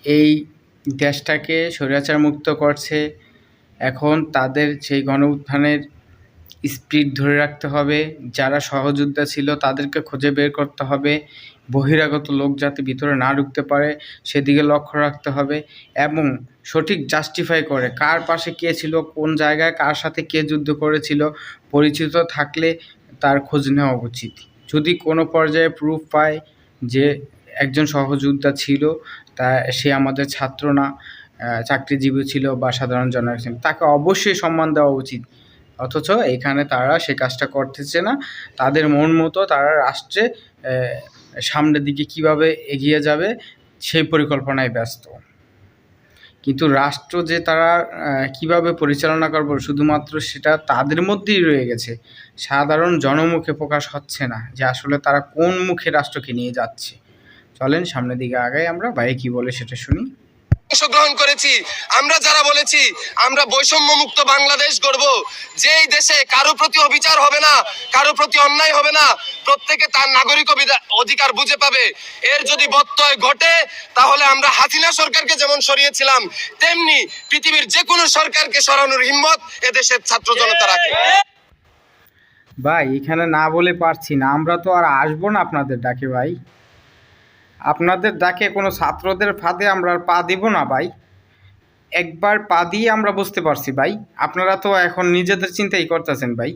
এই দেশটাকে স্বৈরাচার মুক্ত করছে। এখন তাদের সেই গণ উত্থানের স্পিরিট ধরে রাখতে হবে। যারা সহযোদ্ধা ছিল তাদেরকে খুঁজে বের করতে হবে। বহিরাগত লোক যাতে ভিতরে না ঢুকতে পারে সেদিকে লক্ষ্য রাখতে হবে এবং সঠিক জাস্টিফাই করে কার পাশে কে ছিল, কোন জায়গায় কার সাথে কে যুদ্ধ করেছিল, পরিচিত থাকলে তার খোঁজ নেওয়া উচিত। যদি কোনো পর্যায়ে প্রুফ পায় যে একজন সহযোদ্ধা ছিল, তা সে আমাদের ছাত্র না, চাকরিজীবী ছিল বা সাধারণ জনগণ ছিল, তাকে অবশ্যই সম্মান দেওয়া উচিত। অথচ এখানে তারা সে কাজটা করতেছে না। তাদের মন মতো তারা রাষ্ট্রে সামনের দিকে কিভাবে এগিয়ে যাবে সেই পরিকল্পনায় ব্যস্ত। কিন্তু রাষ্ট্র যে তারা কিভাবে পরিচালনা করবে শুধুমাত্র সেটা তাদের মধ্যেই রয়ে গেছে। সাধারণ জনমুখে প্রকাশ হচ্ছে না যে আসলে তারা কোন মুখে রাষ্ট্রকে নিয়ে যাচ্ছে। চলেন সামনের দিকে আগাই, আমরা ভাই কি বলে সেটা শুনি। অংশগ্রহণ করেছি। আমরা যারা বলেছি আমরা বৈষম্য মুক্ত বাংলাদেশ গড়ব, যেই দেশে কারো প্রতি অবিচার হবে না, কারো প্রতি অন্যায় হবে না, প্রত্যেকে তার নাগরিক অধিকার বুঝে পাবে। এর যদি ব্যত্যয় ঘটে তাহলে আমরা হাসিনা সরকারকে যেমন সরিয়েছিলাম তেমনি পৃথিবীর যে কোনো সরকারকে সরানোর হিম্মত এদেশের ছাত্র জনতা রাখে। ভাই এখানে না বলে পারছি না, আমরা তো আর আসবো না আপনাদের ডাকে ভাই। আপনাদের ডাকে কোনো ছাত্রদের ফাঁদে আমরা আর পা দিব না ভাই। একবার পা দিয়ে আমরা বুঝতে পারছি ভাই, আপনারা তো এখন নিজেদের চিন্তাই করতেছেন ভাই।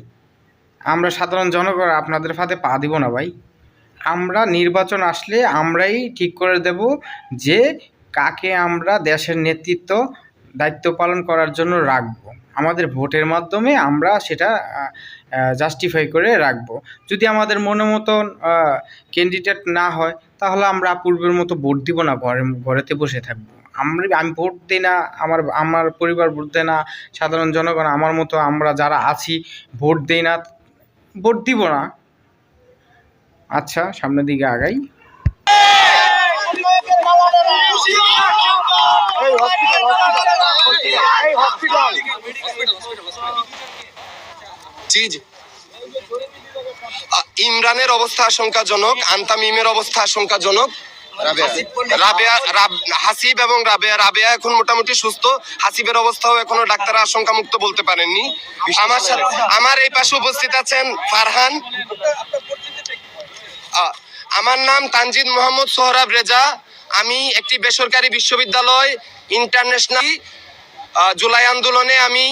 আমরা সাধারণ জনগণ আপনাদের ফাঁদে পা দিব না ভাই। আমরা নির্বাচন আসলে আমরাই ঠিক করে দেব যে কাকে আমরা দেশের নেতৃত্ব দায়িত্ব পালন করার জন্য রাখবো। আমাদের ভোটের মাধ্যমে আমরা সেটা জাস্টিফাই করে রাখবো। যদি আমাদের মনের মতন ক্যান্ডিডেট না হয় তাহলে আমরা পূর্বের মতো ভোট দিব না, ঘরেতে বসে থাকবো। আমি ভোট দিই না, আমার পরিবার ভোট দেয় না, সাধারণ জনগণ আমার মতো আমরা যারা আছি ভোট দিই না, ভোট দিব না। আচ্ছা সামনের দিকে আগাই। ইমরানের অবস্থা আশঙ্কাজনক, আন্তামিমের অবস্থা আশঙ্কাজনক। হাসিব এবং রাবেয়া এখন মোটামুটি সুস্থ। হাসিবের অবস্থাও এখনো ডাক্তার আশঙ্কা মুক্ত বলতে পারেননি। আমার এই পাশে উপস্থিত আছেন ফারহান। আমার নাম তানজিদ মোহাম্মদ সোহরাব রেজা। আমি একটি বেসরকারি বিশ্ববিদ্যালয় ইন্টারন্যাশনাল জুলাই আন্দোলনে আমি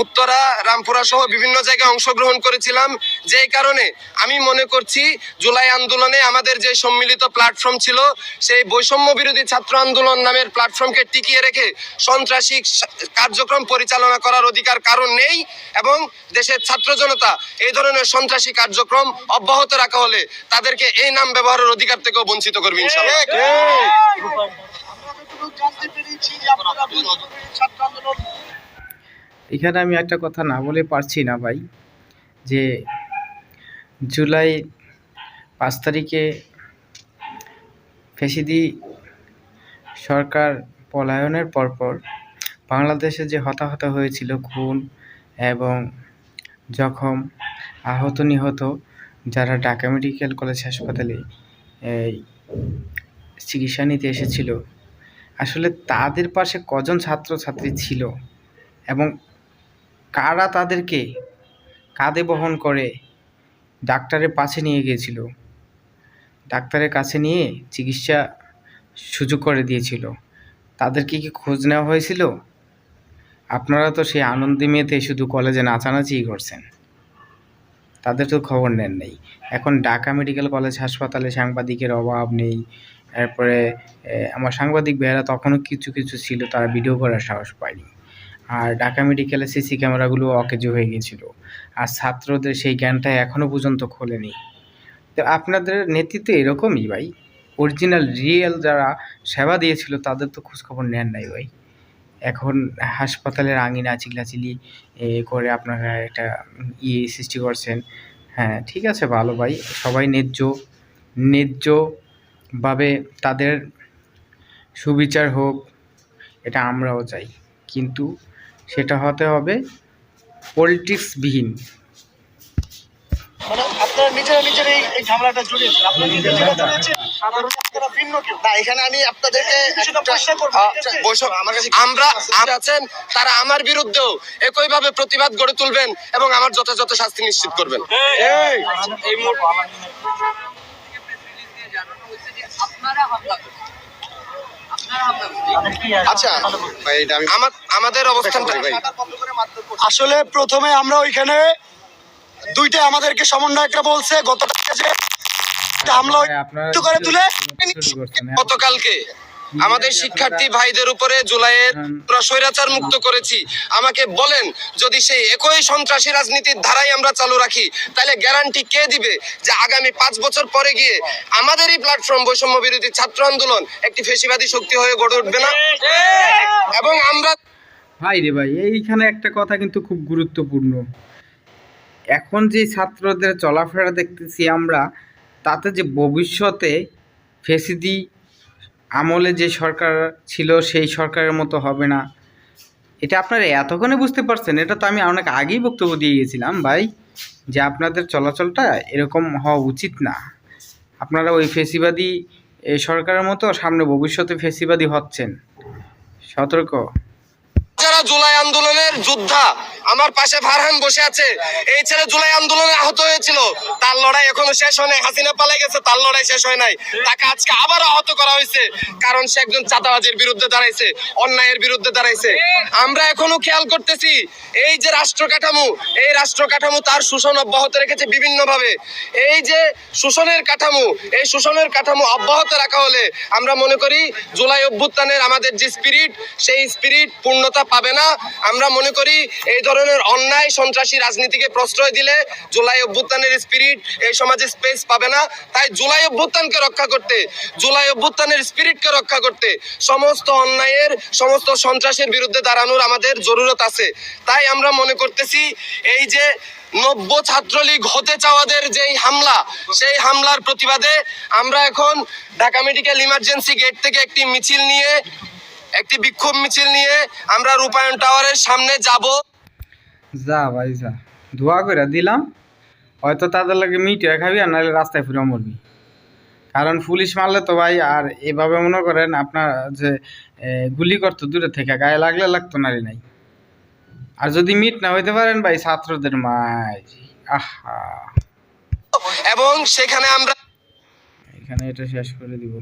উত্তরা, রামপুরা সহ বিভিন্ন জায়গায় অংশগ্রহণ করেছিলাম। যেই কারণে আমি মনে করছি জুলাই আন্দোলনে আমাদের যে সম্মিলিত প্ল্যাটফর্ম ছিল সেই বৈষম্য বিরোধী ছাত্র আন্দোলন নামের প্ল্যাটফর্মকে টিকিয়ে রেখে সন্ত্রাসী কার্যক্রম পরিচালনা করার অধিকার কারণ নেই এবং দেশের ছাত্র জনতা এই ধরনের সন্ত্রাসী কার্যক্রম অব্যাহত রাখা হলে তাদেরকে এই নাম ব্যবহারের অধিকার থেকেও বঞ্চিত করবে ইনশাআল্লাহ। এখানে আমি একটা কথা না বলে পারছি না ভাই, যে জুলাই 5 তারিখে ফ্যাসিদি সরকার পলায়নের পরপর বাংলাদেশে যে হতাহত হয়েছিল, খুন এবং জখম, আহত নিহত যারা ঢাকা মেডিকেল কলেজ হাসপাতালে চিকিৎসা নিতে এসেছিল, আসলে তাদের পাশে কজন ছাত্রছাত্রী ছিল এবং কারা তাদেরকে কাঁধে বহন করে ডাক্তারের পাশে নিয়ে গিয়েছিল, ডাক্তারের কাছে নিয়ে চিকিৎসা সুযোগ করে দিয়েছিল, তাদেরকে কি খোঁজ নেওয়া হয়েছিল? আপনারা তো সেই আনন্দে মেতে শুধু কলেজে নাচানাচিই করছেন, তাদের তো খবর নেন নেই। এখন ঢাকা মেডিকেল কলেজ হাসপাতালে সাংবাদিকের অভাব নেই। এরপরে আমার সাংবাদিক ভাইয়েরা তখনও কিছু কিছু ছিল, তারা ভিডিও করার সাহস পায়নি। আর ঢাকা মেডিকেলে সিসি ক্যামেরাগুলো অকেজো হয়ে গিয়েছিল, আর ছাত্রদের সেই জ্ঞানটা এখনও পর্যন্ত খোলেনি। তো আপনাদের নেতৃত্ব এরকমই ভাই, অরিজিনাল রিয়েল যারা সেবা দিয়েছিল তাদের তো খোঁজখবর নেন নাই ভাই। এখন হাসপাতালের আঙিনা চিল্লাচিল্লি করে আপনারা একটা সৃষ্টি করছেন। হ্যাঁ ঠিক আছে, ভালো ভাই, সবাই ন্যায্যভাবে তাদের সুবিচার হোক, এটা আমরাও চাই, কিন্তু সেটা হতে হবে পলিটিক্সবিহীন। আপনারা নিজেরা নিজের এই ঝামেলাটা জড়িয়েছেন, আপনারা নিজেরা যেটা জড়িয়েছেন সাধারণ আপনারা ভিন্ন কেউ না। এখানে আমি আপনাদেরকে সেটা পরিষ্কার করবো। আমার কাছে আমরা আছেন, তারা আমার বিরুদ্ধেও একইভাবে প্রতিবাদ গড়ে তুলবেন এবং আমার যথাযথ শাস্তি নিশ্চিত করবেন। আচ্ছা, আমাদের অবস্থানটা আসলে প্রথমে আমরা ওইখানে দুইটা আমাদেরকে সমন্বয়করা বলছে গতকালকে যে হামলা করে তুলে গতকালকে আমাদের শিক্ষার্থী ভাইদের উপরে জুলাইয়ের স্বৈরাচার মুক্ত করেছি। আমাকে বলেন, যদি সেই একই সন্ত্রাসী রাজনীতির ধারাই আমরা চালু রাখি, তাহলে গ্যারান্টি কে দিবে যে আগামী 5 বছর পরে গিয়ে আমাদেরই প্ল্যাটফর্ম বৈষম্য বিরোধী ছাত্র আন্দোলন একটি ফেসিবাদী শক্তি হয়ে গড়ে উঠবে না? এবং আমরা ভাই রে ভাই, এইখানে একটা কথা কিন্তু খুব গুরুত্বপূর্ণ। এখন যে ছাত্রদের চলাফেরা দেখতেছি আমরা, তাতে যে ভবিষ্যতে ফেসিদি আমলে যে সরকার ছিল সেই সরকারের মতো হবে না, এটা আপনারা এতক্ষণে বুঝতে পারছেন? এটা তো আমি অনেক আগেই বক্তব্য দিয়ে গেছিলাম ভাই, যে আপনাদের চলাচলটা এরকম হওয়া উচিত না। আপনারা ওই ফেসিবাদী সরকারের মতো সামনে ভবিষ্যতে ফেসিবাদী হচ্ছেন, সতর্ক। যারা জুলাই আন্দোলনের যোদ্ধা, আমার পাশে ফারহান বসে আছে, এই ছেলে জুলাই আন্দোলনে আহত হয়েছিল, তার লড়াই এখনো শেষ হয় নাই। হাসিনা পালাই গেছে, তার লড়াই শেষ হয় নাই। তাকে আজকে আবার আহত করা হয়েছে, কারণ সে একজন চাঁদাবাজের বিরুদ্ধে দাঁড়াইছে, অন্যায়ের বিরুদ্ধে দাঁড়াইছে। আমরা এখনো খেয়াল করতেছি এই যে রাষ্ট্র কাঠামো, এই রাষ্ট্র কাঠামো তার শোষণ অব্যাহত রেখেছে বিভিন্ন ভাবে। এই যে শোষণের কাঠামো, এই শোষণের কাঠামো অব্যাহত রাখা হলে আমরা মনে করি জুলাই অভ্যুত্থানের আমাদের যে স্পিরিট, সেই স্পিরিট পূর্ণতা পাবে না। আমরা মনে করি এই ধরনের অন্যায় সন্ত্রাসী রাজনীতিকে প্রশ্রয় দিলে জুলাই অভ্যুত্থানের স্পিরিট এই সমাজে স্পেস পাবে না। তাই জুলাই অভ্যুত্থানকে রক্ষা করতে, জুলাই অভ্যুত্থানের স্পিরিটকে রক্ষা করতে সমস্ত অন্যায়ের, সমস্ত সন্ত্রাসের বিরুদ্ধে দাঁড়ানোর আমাদের জরুরত আছে। তাই আমরা মনে করতেছি এই যে নব্য ছাত্রলীগ হতে চাওয়াদের যেই হামলা, সেই হামলার প্রতিবাদে আমরা এখন ঢাকা মেডিকেল ইমার্জেন্সি গেট থেকে একটি মিছিল নিয়ে, একটি বিক্ষোভ মিছিল নিয়ে আমরা রূপায়ণ টাওয়ারের সামনে যাব। যা ভাই যা, ধোয়া করে দিলাম, হয়তো তাদের লাগে মিটিয়ে খাবি আর নাহলে রাস্তায় ফিরে মরবি। কারণ পুলিশ মারলে তো ভাই, আর এভাবে মনে করেন আপনার যে গুলি করতো দূরে থেকে, গায়ে লাগলে লাগতো নারী নাই। আর যদি মিট না হইতে পারেন ভাই ছাত্রদের মাই, আহা, এবং সেখানে আমরা এখানে এটা শেষ করে দিব।